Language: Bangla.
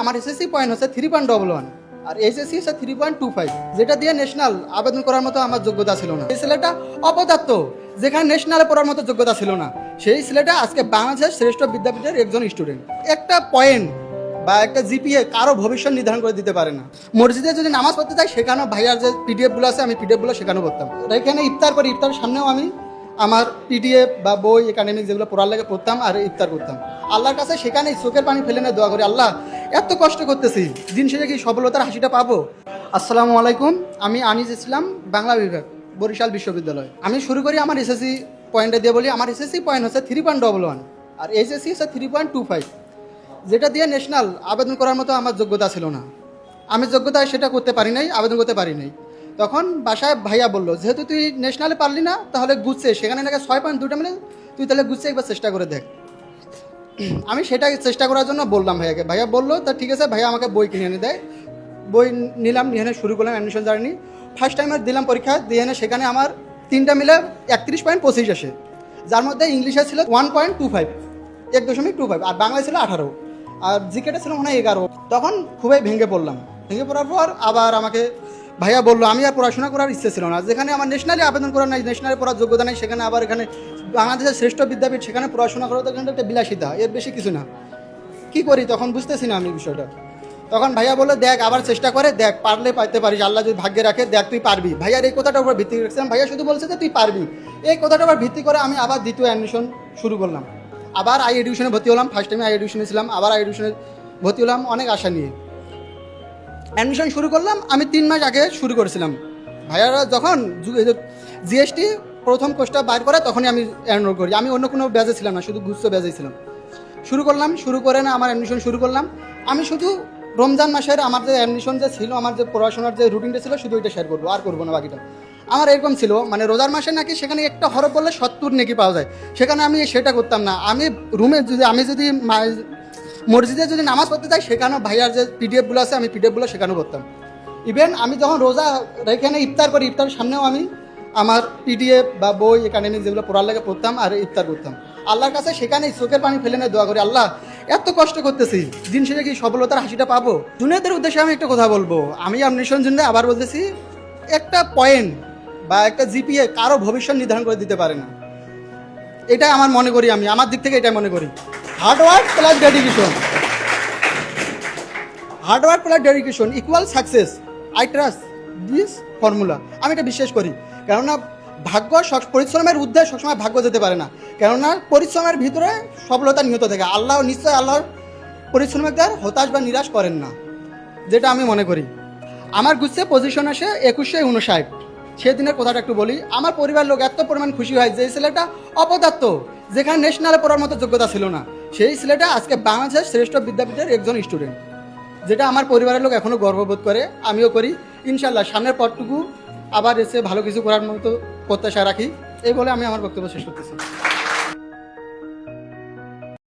আমার এসএসসি পয়েন্ট হচ্ছে 3.11 আর এইচএসসি হচ্ছে 3.25, যেটা দিয়ে ন্যাশনাল আবেদন করার মতো আমার যোগ্যতা ছিল না। এই ছেলেটা অপদার্থ, যেখানে ন্যাশনালে পড়ার মতো যোগ্যতা ছিল না, সেই ছেলেটা আজকে বাংলাদেশের শ্রেষ্ঠ বিদ্যাপীঠের একজন স্টুডেন্ট। একটা পয়েন্ট বা একটা জিপিএ কারো ভবিষ্যৎ নির্ধারণ করে দিতে পারে না। মসজিদে যদি নামাজ পড়তে চাই, সেখানেও ভাইয়ার যে পিডিএফগুলো আছে, আমি পিডিএফগুলো সেখানেও পড়তাম। এখানে ইফতার করি, ইফতারের সামনেও আমি আমার পিডিএফ বা বই একাডেমিক যেগুলো পড়ার লাগে পড়তাম আর ইফতার করতাম। আল্লাহর কাছে সেখানেই চোখের পানি ফেলে না দোয়া করি, আল্লাহ এত কষ্ট করতেছি, দিন শেষে কি সফলতার হাসিটা পাবো। আসসালামু আলাইকুম, আমি আনিস ইসলাম, বাংলা বিভাগ, বরিশাল বিশ্ববিদ্যালয়। আমি শুরু করি আমার এসএসসি পয়েন্টে দিয়ে বলি। আমার এসএসসি পয়েন্ট হচ্ছে 3.11 আর এইচএসসি হচ্ছে 3.25, যেটা দিয়ে ন্যাশনাল আবেদন করার মতো আমার যোগ্যতা ছিল না। আমি যোগ্যতায় সেটা করতে পারি নাই, আবেদন করতে পারি নাই। তখন বাসায় ভাইয়া বললো, যেহেতু তুই ন্যাশনালে পারলি না, তাহলে গুচ্ছে সেখানে নাকি 6.2টা মিলে, তুই তাহলে গুচ্ছে একবার চেষ্টা করে দেখ। আমি সেটা চেষ্টা করার জন্য বললাম ভাইয়াকে। ভাইয়া বললো তা ঠিক আছে। ভাইয়া আমাকে বই কিনে এনে দেয়, বই নিলাম, নিয়ে এনে শুরু করলাম অ্যাডমিশন জার্নি। ফার্স্ট টাইমে দিলাম পরীক্ষা, দিয়ে এনে সেখানে আমার 3টা মিলে 31.25 আসে, যার মধ্যে ইংলিশে ছিল 1.25, 1.25, আর বাংলায় ছিল 18, আর জিকেটা ছিল মনে হয় 11। তখন খুবই ভেঙে পড়লাম। ভেঙে পড়ার পর আবার আমাকে ভাইয়া বললো, আমি আর পড়াশোনা করার ইচ্ছে ছিল না, যেখানে আমার ন্যাশনালি আবেদন করার নাই, ন্যাশনালি পড়ার যোগ্যতা নেই, সেখানে আবার এখানে বাংলাদেশের শ্রেষ্ঠ বিদ্যাপীঠ, সেখানে পড়াশোনা করা তো এখানে একটা বিলাসিতা, এর বেশি কিছু না। কী করি তখন বুঝতেছি না আমি বিষয়টা। তখন ভাইয়া বললো, দেখ আবার চেষ্টা করে দেখ, পারলে পাইতে পারিস, আল্লাহ যদি ভাগ্যে রাখে, দেখ তুই পারবি। ভাইয়ার এই কথাটার উপর ভিত্তি করেছিলাম, ভাইয়া শুধু বলছে যে তুই পারবি, এই কথাটার উপর ভিত্তি করে আমি আবার দ্বিতীয় অ্যাডমিশন শুরু করলাম। আবার আই এডুকেশনে ভর্তি হলাম। ফার্স্ট টাইমে আই এডুকেশনে ছিলাম, আবার আই এডুকেশনে ভর্তি হলাম অনেক আশা নিয়ে। অ্যাডমিশন শুরু করলাম, আমি 3 মাস আগে শুরু করেছিলাম। ভাইয়ারা যখন জিএসটি প্রথম কোর্সটা বাইর করে, তখনই আমি এনরোল করি। আমি অন্য কোনো ব্যাচে ছিলাম না, শুধু গুচ্ছ ব্যাচে ছিলাম। শুরু করলাম, শুরু করে না আমার অ্যাডমিশন শুরু করলাম। আমি শুধু রমজান মাসের আমার যে অ্যাডমিশন যে ছিল, আমার যে পড়াশোনার যে রুটিনটা ছিল, শুধু ওইটা শেয়ার করবো, আর করবো না বাকিটা। আমার এরকম ছিল, মানে রোজার মাসে নাকি সেখানে একটা হরফ বললে 70 নেকি পাওয়া যায়, সেখানে আমি সেটা করতাম না। আমি রুমে যদি মসজিদে যদি নামাজ পড়তে চাই, সেখানেও ভাইয়ার যে পিডিএফগুলো আছে, আমি পিডিএফগুলো সেখানেও করতাম। ইভেন আমি যখন রোজা এখানে ইফতার করি, ইফতারের সামনেও আমি আমার পিডিএফ বা বই একাডেমিক যেগুলো পড়ার লাগে পড়তাম আর ইফতার করতাম। আল্লাহর কাছে সেখানেই চোখের পানি ফেলে না দোয়া করি, আল্লাহ এত কষ্ট করতেছি, দিন শেষে কি সফলতার হাসিটা পাবো। জুনিয়রদের উদ্দেশ্যে আমি একটা কথা বলবো, আমি অ্যাডমিশন জন্য আবার বলতেছি, একটা পয়েন্ট বা একটা জিপিএ কারো ভবিষ্যৎ নির্ধারণ করে দিতে পারে না। এটা আমার মনে করি, আমি আমার দিক থেকে এটা মনে করি। Hard work plus dedication, hard work plus dedication equal success. I trust this formula. আমি এটা বিশ্বাস করি, কেননা ভাগ্য, পরিশ্রমের ঊর্ধ্বে সবসময় ভাগ্য যেতে পারে না, কেননা পরিশ্রমের ভিতরে সফলতা নিহত থাকে। আল্লাহ নিশ্চয় আল্লাহর পরিশ্রমিকদের হতাশ বা নিরাশ করেন না, যেটা আমি মনে করি। আমার গুচ্ছে পজিশন আসে 2159। সেদিনের কথাটা একটু বলি। আমার পরিবার লোক এত পরিমাণ খুশি হয় যে এই ছেলেটা অপদার্থ, যেখানে ন্যাশনালে পড়ার মতো যোগ্যতা ছিল না, সেই ছেলেটা আজকে বাংলাদেশের শ্রেষ্ঠ বিদ্যাপীঠের একজন স্টুডেন্ট, যেটা আমার পরিবারের লোক এখনও গর্ববোধ করে, আমিও করি। ইনশাল্লাহ সামনের পরটুকু আবার এসে ভালো কিছু করার মতো প্রত্যাশা রাখি। এই বলে আমি আমার বক্তব্য শেষ করতেছি।